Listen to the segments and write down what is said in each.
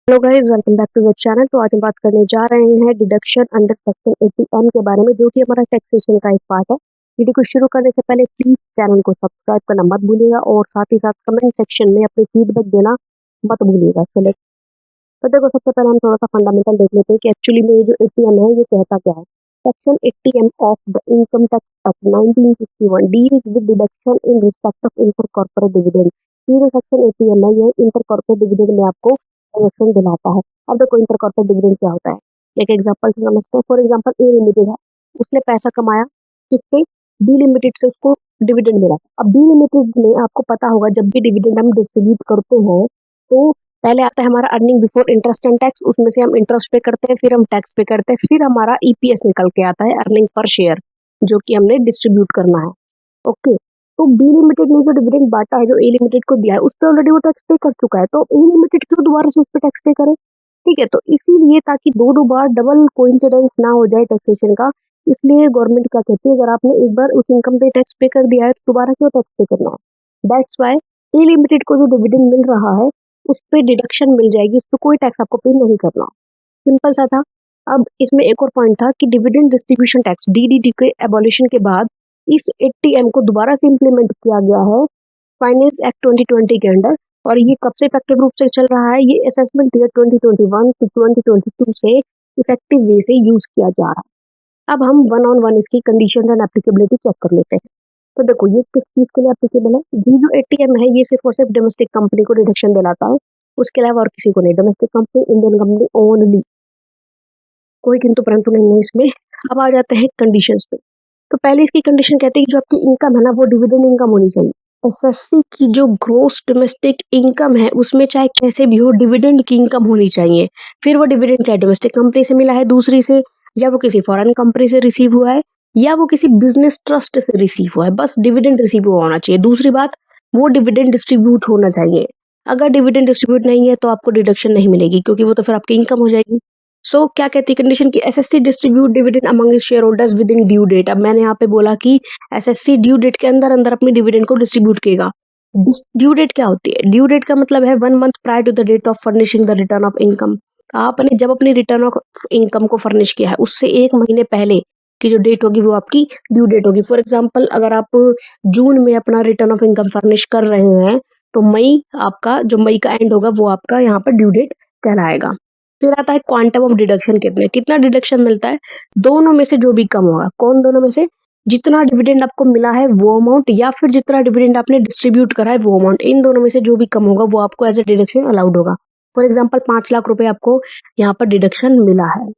Hello guys, welcome back to the channel. तो आज हम बात करने जा रहे हैं डिडक्शन अंडर सेक्शन 80M के बारे में, जो कि हमारा टैक्सेशन का एक पार्ट है। वीडियो को शुरू करने से पहले प्लीज चैनल को सब्सक्राइब करना मत भूलिएगा और साथ ही साथ कमेंट सेक्शन में अपनी फीडबैक देना मत भूलिएगा। चलिए, तो देखो, सबसे पहले हम थोड़ा सा फंडामेंटल देख लेते हैं कि एक्चुअली में ये जो 80M है ये कहता क्या है। Section 80M of the income tax act 1961 deals with deduction in respect of inter corporate dividend. ये जो सेक्शन 80M है ये इंटर कॉर्पोरेट डिविडेंड में आपको डिडक्शन दिलाता है। अब देखो, इंटर कॉर्पोरेट डिविडेंड क्या होता है, एक एग्जांपल से समझते हैं। फॉर एग्जांपल, ए लिमिटेड है, उसने पैसा कमाया किससे, बी लिमिटेड से, उसको डिविडेंड मिला। अब बी लिमिटेड में आपको पता होगा जब भी डिविडेंड हम डिस्ट्रीब्यूट करते हैं तो पहले आता है हमारा earning before interest and tax, उसमें से हम इंटरेस्ट पे करते हैं, फिर हम टैक्स पे करते हैं, फिर हमारा ईपीएस निकल के आता है, अर्निंग पर शेयर, जो कि हमने डिस्ट्रीब्यूट करना है। ओके, तो बी लिमिटेड ने जो डिविडेंड बांटा है, जो ए लिमिटेड को दिया है, उस पर ऑलरेडी वो टैक्स पे कर चुका है, तो ए लिमिटेड क्यों दोबारा से उस पर टैक्स पे करे। ठीक है, तो इसीलिए ताकि दो बार डबल कोइंसिडेंस ना हो जाए टैक्सेशन का, इसलिए गवर्नमेंट क्या कहती है, अगर आपने एक बार उस इनकम पे टैक्स पे कर दिया है तो दोबारा क्यों टैक्स पे करना है। दैट्स वाई ए लिमिटेड को जो डिविडेंड मिल रहा है उस पर डिडक्शन मिल जाएगी, उस पर कोई टैक्स आपको पे नहीं करना। सिंपल सा था। अब इसमें एक और पॉइंट था कि डिविडेंड डिस्ट्रीब्यूशन टैक्स डीडीटी के एबॉलिशन के बाद इस 80M को दोबारा से इम्प्लीमेंट किया गया है फाइनेंस एक्ट 2020 के अंडर, और ये कब से इफेक्टिव रूप से चल रहा है, ये असेसमेंट ईयर 2021 से 2022 से इफेक्टिव वे से यूज किया जा रहा है। अब हम वन ऑन वन इसकी कंडीशन एंड एप्लीकेबिलिटी चेक कर लेते हैं। तो देखो, ये किस चीज के लिए एप्लीकेबल है। ये जो 80M है ये सिर्फ और सिर्फ डोमेस्टिक कंपनी को डिडक्शन दिलाता है, उसके अलावा और किसी को नहीं। Domestic company, Indian company only, कोई किंतु परंतु नहीं है इसमें। अब आ जाते हैं कंडीशंस पे। तो पहले इसकी कंडीशन कहती है कि जो आपकी इनकम है ना वो डिविडेंड इनकम होनी चाहिए। एसएससी की जो ग्रोस डोमेस्टिक इनकम है उसमें चाहे कैसे भी हो डिविडेंड की इनकम होनी चाहिए। फिर वो डिविडेंड क्या डोमेस्टिक कंपनी से मिला है, दूसरी से, या वो किसी फॉरेन कंपनी से रिसीव हुआ है, या वो किसी बिजनेस ट्रस्ट से रिसीव हुआ है, बस डिविडेंड रिसीव हुआ होना चाहिए। दूसरी बात, वो डिविडेंड डिस्ट्रीब्यूट होना चाहिए। अगर डिविडेंड डिस्ट्रीब्यूट नहीं है तो आपको डिडक्शन नहीं मिलेगी, क्योंकि वो तो फिर आपकी इनकम हो जाएगी। सो क्या कहती है कंडीशन की, SSC distribute dividend among its shareholders within due date. अब मैंने यहाँ पे बोला कि एसएससी ड्यू डेट के अंदर अंदर अपनी डिविडेंड को डिस्ट्रीब्यूट करेगा। ड्यू डेट क्या होती है, ड्यू डेट का मतलब है 1 month prior to the date of furnishing the return of income. आपने जब अपनी रिटर्न ऑफ इनकम को फर्निश किया है उससे 1 महीने पहले की जो डेट होगी वो आपकी ड्यू डेट होगी। फॉर एग्जाम्पल, अगर आप जून में अपना रिटर्न ऑफ इनकम फर्निश कर रहे हैं तो मई, आपका जो मई का एंड होगा वो आपका यहाँ पर ड्यू डेट कहलाएगा। फिर आता है क्वांटम ऑफ डिडक्शन, कितना डिडक्शन मिलता है, दोनों में से जो भी कम होगा। कौन दोनों में से, जितना डिविडेंड आपको मिला है वो अमाउंट, या फिर जितना डिविडेंड आपने डिस्ट्रीब्यूट करा है वो अमाउंट। इन दोनों में से जो भी कम होगा वो आपको एज ए डिडक्शन अलाउड होगा। फॉर एग्जाम्पल, 5 लाख रुपए आपको यहाँ पर डिडक्शन मिला है,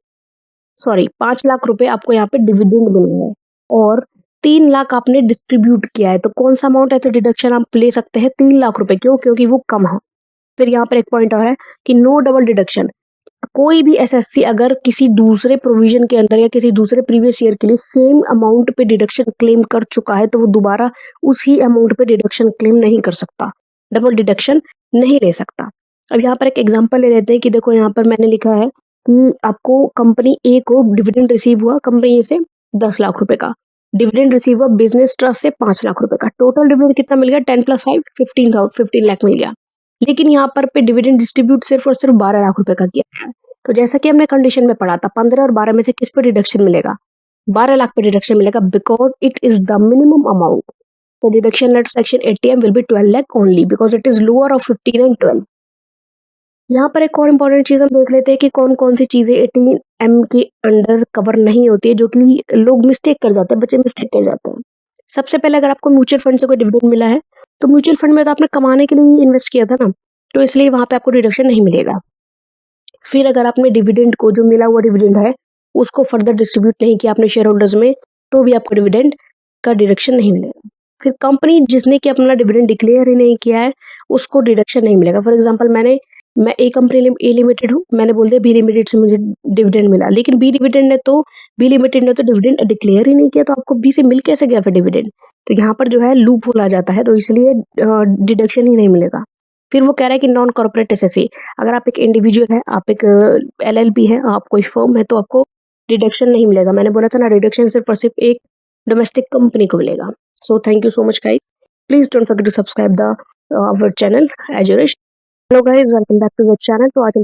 सॉरी 5 लाख रुपए आपको यहाँ पे डिविडेंड मिला है, और 3 लाख आपने डिस्ट्रीब्यूट किया है, तो कौन सा अमाउंट एज ए डिडक्शन आप ले सकते हैं, 3 लाख रुपए। क्यों, क्योंकि वो कम है। फिर यहाँ पर एक पॉइंट और है कि नो डबल डिडक्शन। कोई भी एसएससी अगर किसी दूसरे प्रोविजन के अंदर या किसी दूसरे प्रीवियस ईयर के लिए सेम अमाउंट पे डिडक्शन क्लेम कर चुका है तो वो दोबारा उसी अमाउंट पे डिडक्शन क्लेम नहीं कर सकता, डबल डिडक्शन नहीं ले सकता। अब यहाँ पर एक एग्जांपल ले लेते हैं कि देखो, यहाँ पर मैंने लिखा है कि आपको कंपनी ए को डिविडेंड रिसीव हुआ, कंपनी ए से 10 लाख रुपए का डिविडेंड रिसीव हुआ, बिजनेस ट्रस्ट से 5 लाख रुपए का। टोटल डिविडेंड कितना मिल गया, 10 + 5 15 लाख मिल गया। लेकिन यहाँ पर पे डिविडेंड डिस्ट्रीब्यूट सिर्फ और सिर्फ 12 लाख रुपए का किया है। तो जैसा कि हमने कंडीशन में पढ़ा था, 15 और 12 में से किस पे डिडक्शन मिलेगा, 12 लाख पे डिडक्शन मिलेगा, because it is the minimum amount. तो deduction at section 80M will be 12 lakh only because it is lower of 15 and 12। यहाँ पर एक और इम्पोर्टेंट चीज हम देख लेते हैं कि कौन कौन सी चीजें 80M के अंडर कवर नहीं होती है, जो कि लोग मिस्टेक कर जाते हैं, बच्चे मिस्टेक कर जाते हैं। सबसे पहले, अगर आपको म्यूचुअल फंड से कोई डिविडेंड मिला है तो म्यूचुअल फंड में तो आपने कमाने के लिए इन्वेस्ट किया था ना, तो इसलिए वहां पे आपको डिडक्शन नहीं मिलेगा। फिर अगर आपने डिविडेंड को, जो मिला हुआ डिविडेंड है, उसको फर्दर डिस्ट्रीब्यूट नहीं किया अपने शेयर होल्डर्स में, तो भी आपको डिविडेंड का डिडक्शन नहीं मिलेगा। फिर कंपनी जिसने कि अपना डिविडेंड डिक्लेयर ही नहीं किया है उसको डिडक्शन नहीं मिलेगा। फॉर एग्जांपल, मैं ए कंपनी ए लिमिटेड हूँ, मैंने बोल दिया बी लिमिटेड से मुझे डिविडेंड मिला, लेकिन बी लिमिटेड ने तो डिविडेंड डिक्लेयर ही नहीं किया, तो आपको बी से मिल कैसे गया फिर डिविडेंड। तो यहाँ पर जो है लूप होल आ जाता है, तो इसलिए डिडक्शन ही नहीं मिलेगा। फिर वो कह रहा है कि नॉन कॉर्पोरेट एसएससी, अगर आप एक इंडिविजुअल है, आप एक एलएलपी है, आप कोई फर्म है, तो आपको डिडक्शन नहीं मिलेगा। मैंने बोला था ना, डिडक्शन सिर्फ और सिर्फ एक डोमेस्टिक कंपनी को मिलेगा। So thank you so much guys, please don't forget to subscribe the our channel as your. Hello guys, welcome back to the channel. तो आज हम बात